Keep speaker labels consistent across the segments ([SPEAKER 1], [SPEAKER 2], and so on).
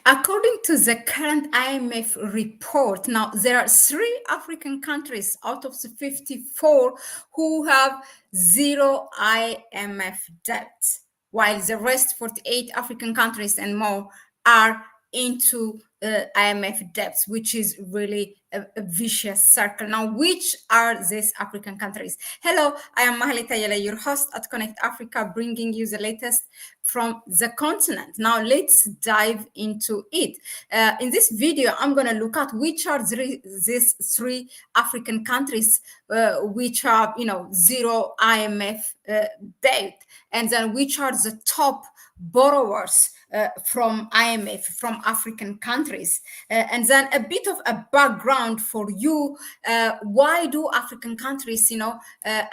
[SPEAKER 1] According to the current IMF report, now there are 3 African countries out of the 54 who have zero IMF debt, while the rest 48 African countries and more are into IMF debts, which is really a vicious circle. Now, which are these African countries? Hello, I am Mahlet Ayele, your host at Connect Africa, bringing you the latest from the continent. Now, let's dive into it. In this video, I'm going to look at which are these 3 African countries which have, zero IMF debt, and then which are the top borrowers from IMF from African countries, and then a bit of a background for you. Why do African countries,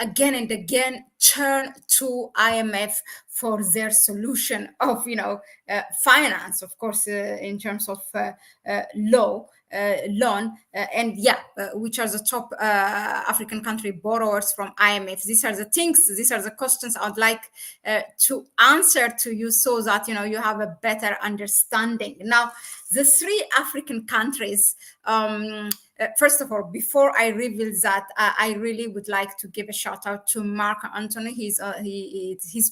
[SPEAKER 1] again and again turn to IMF for their solution of, finance, of course, in terms of loan, and which are the top African country borrowers from IMF? These are the things, these are the questions I'd like to answer to you, so that you have a better understanding. Now, the 3 African countries. First of all, before I reveal that, I really would like to give a shout out to Mark Anthony. His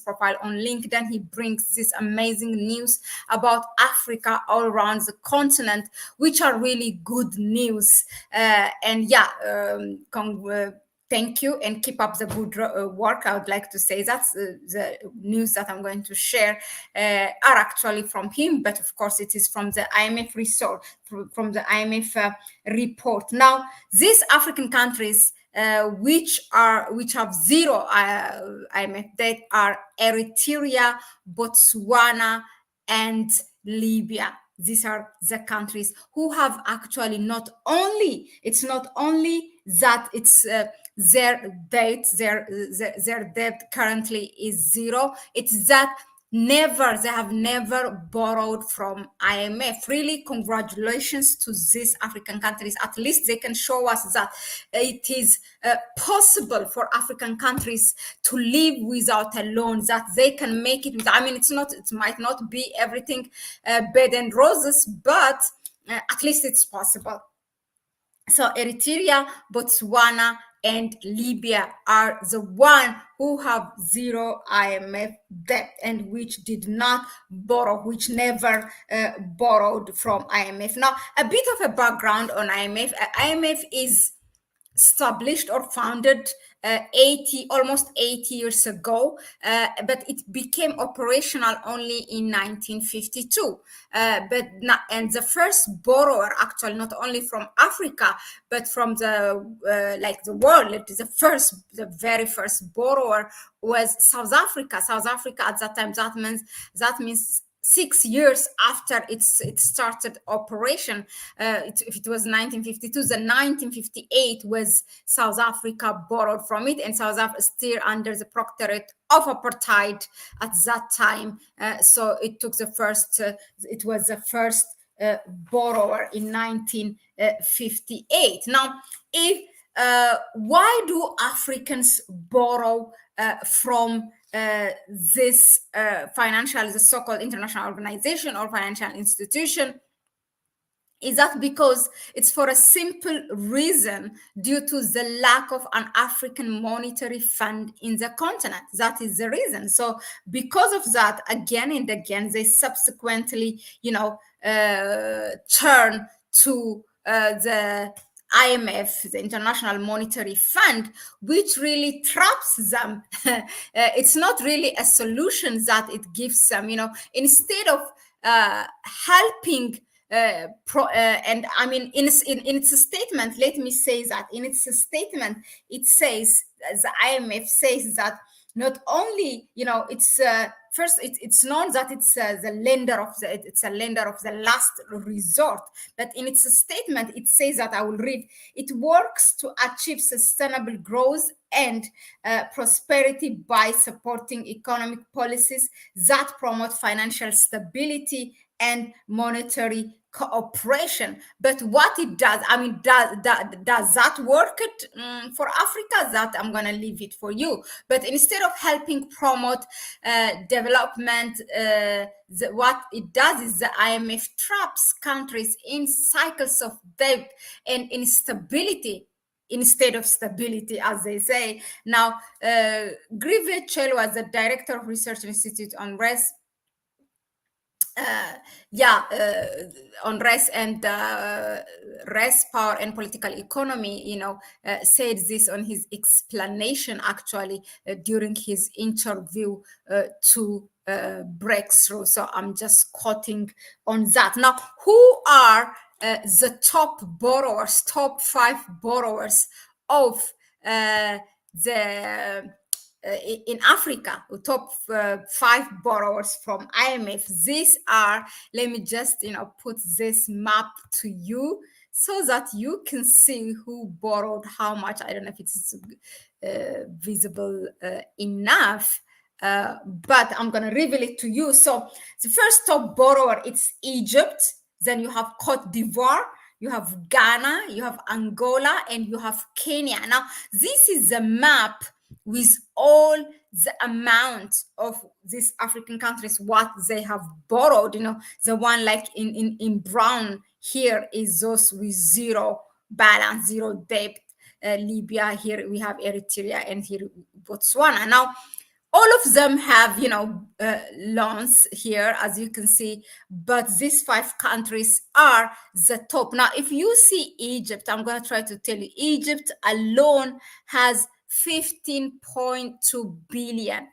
[SPEAKER 1] profile on LinkedIn. He brings this amazing news about Africa all around the continent, which are really good news. Thank you, and keep up the good work. I would like to say that the news that I'm going to share are actually from him, but of course it is from the IMF resource, from the IMF report. Now, these African countries which have zero IMF debt are Eritrea, Botswana, and Libya. These are the countries who have actually it's not only that it's their debt currently is zero, it's that they have never borrowed from IMF. Really, congratulations to these African countries. At least they can show us that it is possible for African countries to live without a loan, that they can make it. It might not be everything bed and roses, but at least it's possible. So Eritrea, Botswana, and Libya are the one who have zero IMF debt and which did not borrow, which never borrowed from IMF. Now, a bit of a background on IMF. IMF is established or founded almost 80 years ago, but it became operational only in 1952. And the first borrower, actually, not only from Africa but from the world, the very first borrower was South Africa. South Africa at that time, that means 6 years after it started operation. If it was 1952, the 1958 was South Africa borrowed from it, and South Africa still under the protectorate of apartheid at that time. So it was the first borrower in 1958. Now, why do Africans borrow from this the so-called international organization or financial institution? Is that because it's for a simple reason, due to the lack of an African monetary fund in the continent. That is the reason. So because of that, again and again, they subsequently, turn to the IMF, the International Monetary Fund, which really traps them. It's not really a solution that it gives them, instead of helping. In its statement, let me say that in its statement, it says, the IMF says that not only, it's first, it's known that it's a lender of the last resort, but in its statement, it says that, I will read, it works to achieve sustainable growth and prosperity by supporting economic policies that promote financial stability and monetary cooperation. But what it does, I mean, does that work it, for Africa? That I'm going to leave it for you. But instead of helping promote development, what it does is the IMF traps countries in cycles of debt and instability instead of stability, as they say. Now, Beyecha was the director of Research Institute on Rest, uh, yeah, on rest and rest, power, and political economy, said this on his explanation, actually, during his interview to Breakthrough. So I'm just quoting on that. Now, who are the top 5 borrowers of the in Africa, top 5 borrowers from IMF? These are, let me just, put this map to you so that you can see who borrowed how much. I don't know if it's visible enough, but I'm going to reveal it to you. So the first top borrower, it's Egypt. Then you have Cote d'Ivoire, you have Ghana, you have Angola, and you have Kenya. Now, this is a map with all the amount of these African countries, what they have borrowed. The one like in brown here is those with zero balance, zero debt. Libya, here we have Eritrea, and here Botswana. Now, all of them have, loans here, as you can see, but these 5 countries are the top. Now, if you see Egypt, I'm going to try to tell you, Egypt alone has 15.2 billion.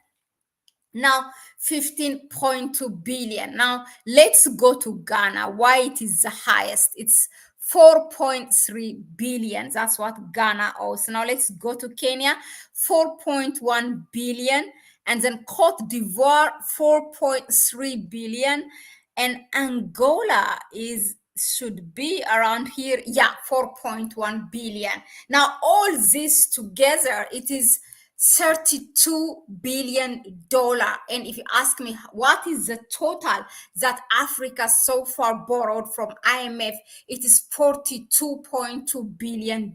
[SPEAKER 1] Now, 15.2 billion. Now, let's go to Ghana. Why it is the highest? It's 4.3 billion. That's what Ghana owes. Now, let's go to Kenya, 4.1 billion. And then Cote d'Ivoire, 4.3 billion. And Angola should be around here. Yeah, 4.1 billion. Now, all this together, it is $32 billion. And if you ask me what is the total that Africa so far borrowed from IMF, it is $42.2 billion.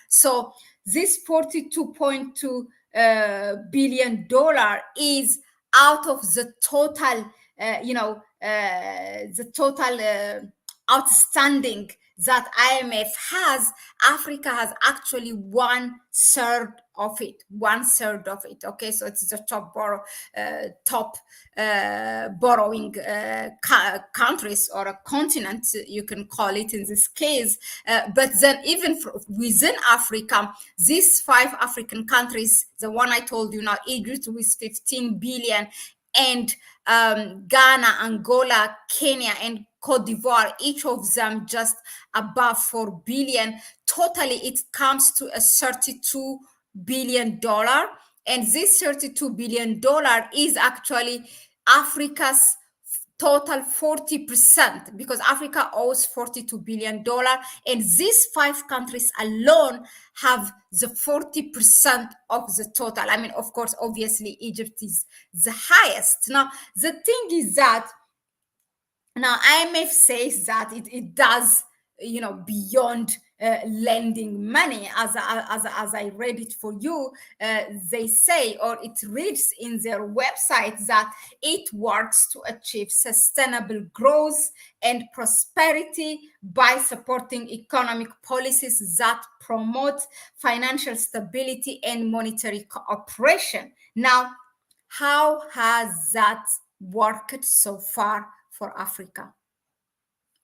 [SPEAKER 1] So this $42.2 billion is out of the total, the total outstanding that IMF has. Africa has actually 1/3 of it. 1/3 of it. Okay, so it's the top borrowing countries, or a continent, you can call it in this case. But then even within Africa, these 5 African countries, the one I told you now, Egypt with 15 billion, and Ghana, Angola, Kenya, and Cote d'Ivoire, each of them just above 4 billion. Totally, it comes to a $32 billion. And this $32 billion is actually Africa's total 40%, because Africa owes $42 billion, and these 5 countries alone have the 40% of the total. I mean, of course, obviously, Egypt is the highest. Now, the thing is that now IMF says that it does, beyond lending money. As I read it for you, they say, or it reads in their website, that it works to achieve sustainable growth and prosperity by supporting economic policies that promote financial stability and monetary cooperation. Now, how has that worked so far for Africa?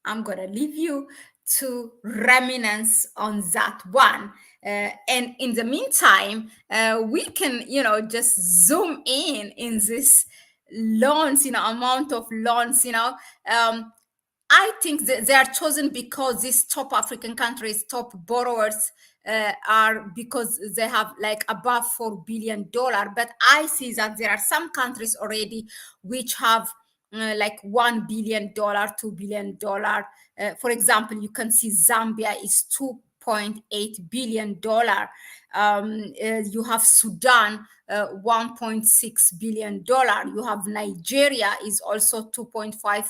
[SPEAKER 1] I'm going to leave you to reminisce on that one. And in the meantime, we can, just zoom in this loans, amount of loans, I think that they are chosen because these top African countries, top borrowers, are because they have like above $4 billion. But I see that there are some countries already which have like $1 billion, $2 billion. For example, you can see Zambia is $8.8 billion. You have Sudan, $1.6 billion. You have Nigeria is also $2.5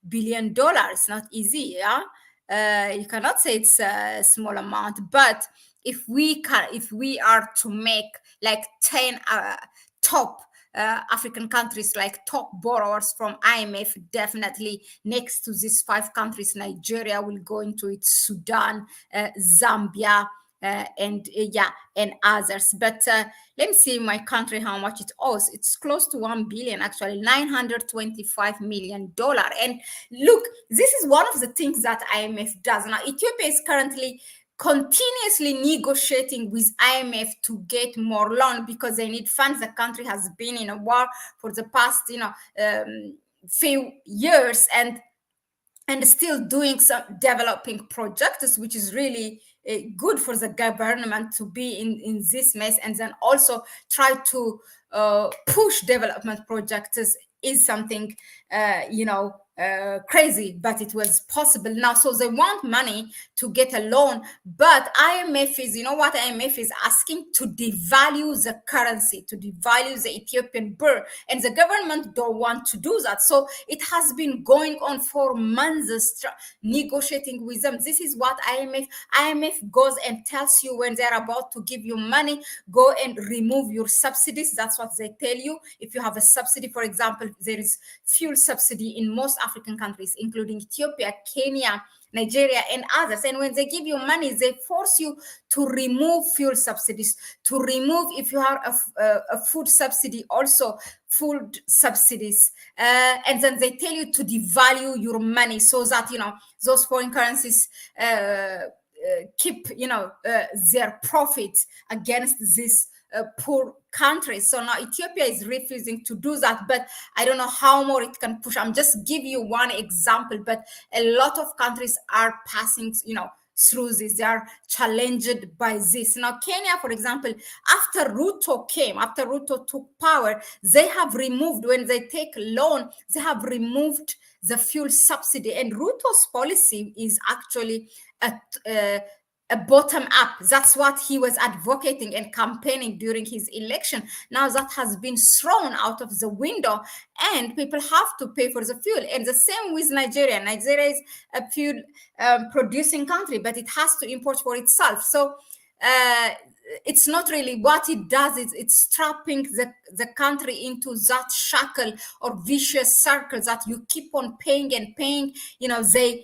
[SPEAKER 1] billion. It's not easy, yeah. You cannot say it's a small amount, but if we are to make like 10 top African countries, like top borrowers from IMF, definitely next to these five countries, Nigeria will go into it, Sudan, Zambia, and others. But let me see my country how much it owes. It's close to 1 billion, actually, $925 million. And look, this is one of the things that IMF does. Now, Ethiopia is currently continuously negotiating with IMF to get more loan because they need funds. The country has been in a war for the past, few years, and still doing some developing projects, which is really good for the government to be in this mess, and then also try to push development projects is something crazy, but it was possible now. So they want money to get a loan, but IMF is, you know what IMF is asking? To devalue the currency, to devalue the Ethiopian birr, and the government don't want to do that. So it has been going on for months, negotiating with them. This is what IMF goes and tells you when they're about to give you money, go and remove your subsidies. That's what they tell you. If you have a subsidy, for example, there is fuel subsidy in most African countries, including Ethiopia, Kenya, Nigeria, and others. And when they give you money, they force you to remove fuel subsidies, to remove, if you have a food subsidy, also food subsidies. And then they tell you to devalue your money so that, those foreign currencies keep, their profits against this poor countries. So now Ethiopia is refusing to do that, but I don't know how more it can push. I'm just give you one example, but a lot of countries are passing, through this. They are challenged by this. Now, Kenya, for example, after Ruto took power, they have removed, when they take loan, they have removed the fuel subsidy. And Ruto's policy is actually a bottom up. That's what he was advocating and campaigning during his election. Now that has been thrown out of the window, and people have to pay for the fuel. And the same with Nigeria. Nigeria is a fuel producing country, but it has to import for itself. So it's not really what it does. It's trapping the country into that shackle or vicious circle that you keep on paying and paying. They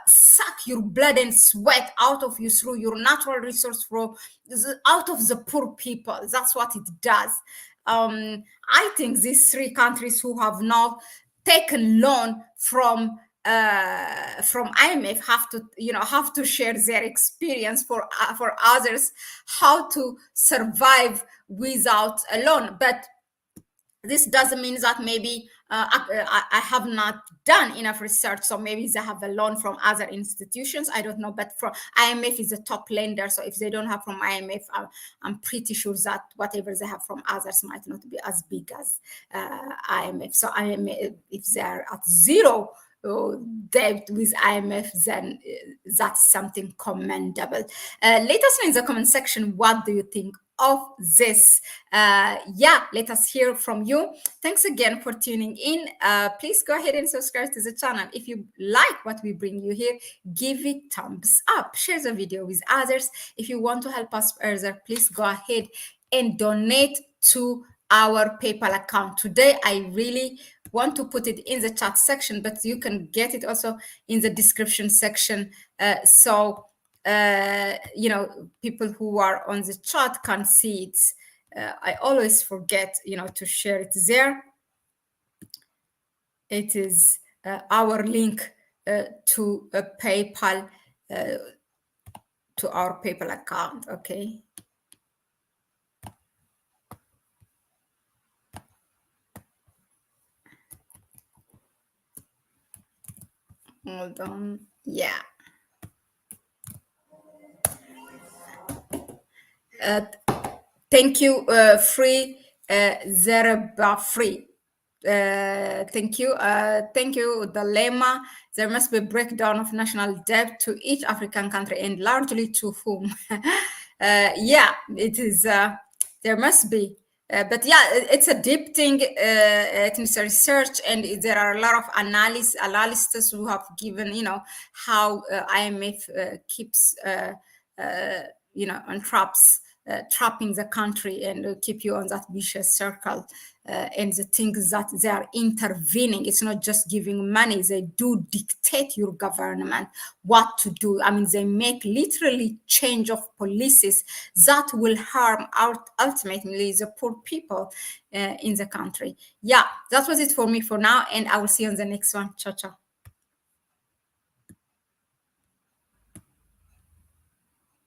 [SPEAKER 1] suck your blood and sweat out of you through your natural resource flow, out of the poor people. That's what it does. I think these three countries who have now taken loan from IMF have to share their experience for others how to survive without a loan. But this doesn't mean that maybe I have not done enough research, so maybe they have a loan from other institutions. I don't know, but from IMF is a top lender, so if they don't have from IMF, I'm pretty sure that whatever they have from others might not be as big as IMF. So IMF, if they're at zero debt with IMF, then that's something commendable. Let us know in the comment section, what do you think of this? Let us hear from you. Thanks again for tuning in. Please go ahead and subscribe to the channel. If you like what we bring you here, give it thumbs up, share the video with others. If you want to help us further, please go ahead and donate to our PayPal account. Today I really want to put it in the chat section, but you can get it also in the description section, so people who are on the chat can see it. I always forget to share it there. It is our link to a PayPal, to our PayPal account. Okay. Hold on. Yeah. Thank you, Free Zerba Free. Thank you. Thank you. The lemma: there must be a breakdown of national debt to each African country, and largely to whom? Yeah, it is. There must be. But yeah, it's a deep thing. It's a research, and there are a lot of analysts who have given, how IMF keeps, and trapping the country and keep you on that vicious circle. And the things that they are intervening, it's not just giving money, they do dictate your government what to do. I mean, they make literally change of policies that will harm out ultimately the poor people in the country. Yeah, that was it for me for now, and I will see you on the next one. Ciao ciao.